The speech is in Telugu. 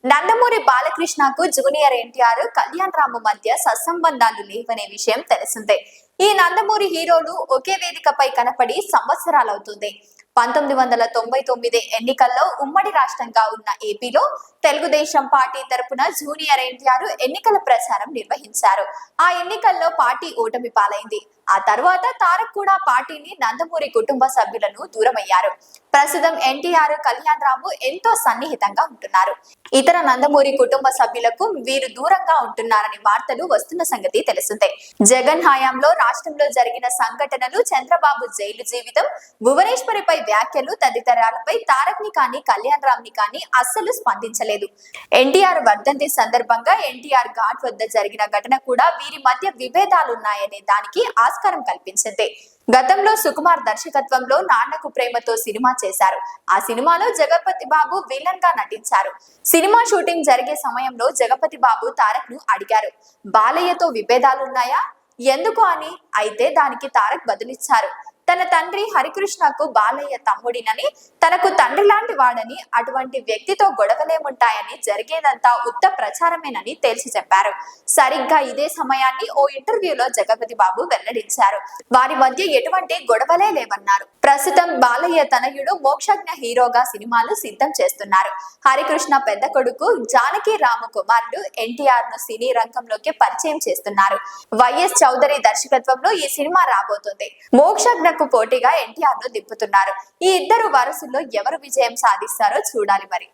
నందమూరి బాలకృష్ణకు జూనియర్ ఎన్టీఆర్, కళ్యాణ్ రాము మధ్య సత్సంబంధాలు లేవనే విషయం తెలిసిందే. ఈ నందమూరి హీరోలు ఒకే వేదికపై కనపడి సంవత్సరాలవుతుంది. 1999 ఎన్నికల్లో ఉమ్మడి రాష్ట్రంగా ఉన్న ఏపీలో తెలుగుదేశం పార్టీ తరపున జూనియర్ ఎన్టీఆర్ ఎన్నికల ప్రచారం నిర్వహించారు. ఆ ఎన్నికల్లో పార్టీ ఓటమి పాలైంది. ఆ తర్వాత తారక్ కూడా పార్టీని, నందమూరి కుటుంబ సభ్యులను దూరమయ్యారు. ప్రస్తుతం ఎన్టీఆర్, కళ్యాణ్ రాము ఎంతో సన్నిహితంగా ఉంటున్నారు. ఇతర నందమూరి కుటుంబ సభ్యులకు వీరు దూరంగా ఉంటున్నారని వార్తలు వస్తున్న సంగతి తెలిసిందే. జగన్ హయాంలో రాష్ట్రంలో జరిగిన సంఘటనలు, చంద్రబాబు జైలు జీవితం, భువనేశ్వరిపై వ్యాఖ్యలు తదితరాలపై తారక్ ని కానీ, కళ్యాణ్ రామ్ ని కానీ అస్సలు స్పందించలేదు. ఎన్టీఆర్ వర్ధంతి సందర్భంగా ఎన్టీఆర్ ఘాట్ వద్ద జరిగిన ఘటన కూడా వీరి మధ్య విభేదాలున్నాయనే దానికి ఆస్కారం కల్పించింది. గతంలో సుకుమార్ దర్శకత్వంలో నాన్నకు ప్రేమతో సినిమా చేశారు. ఆ సినిమాలో జగపతి బాబు విలన్ గా నటించారు. సినిమా షూటింగ్ జరిగే సమయంలో జగపతి బాబు తారక్ ను అడిగారు, బాలయ్యతో విభేదాలున్నాయా, ఎందుకు అని. అయితే దానికి తారక్ బదులిచ్చారు, తన తండ్రి హరికృష్ణకు బాలయ్య తమ్ముడినని, తనకు తండ్రి లాంటి వాడని, అటువంటి వ్యక్తితో గొడవలేముంటాయని, జరిగేదంతా ఉత్త ప్రచారమేనని తేల్చి చెప్పారు. సరిగ్గా ఇదే సమయాన్ని ఓ ఇంటర్వ్యూలో జగపతి బాబు వెల్లడించారు. వారి మధ్య ఎటువంటి గొడవలే లేవన్నారు. ప్రస్తుతం బాలయ్య తనయుడు మోక్షజ్ఞ హీరోగా సినిమాలు సిద్ధం చేస్తున్నారు. హరికృష్ణ పెద్ద కొడుకు జానకి రాము కుమారుడు ఎన్టీఆర్ ను సినీ రంగంలోకి పరిచయం చేస్తున్నారు. వైఎస్ చౌదరి దర్శకత్వంలో ఈ సినిమా రాబోతుంది. మోక్షజ్ఞ పోటీగా ఎన్టీఆర్ ను దింపుతున్నారు. ఈ ఇద్దరు వారసుల్లో ఎవరు విజయం సాధిస్తారో చూడాలి మరి.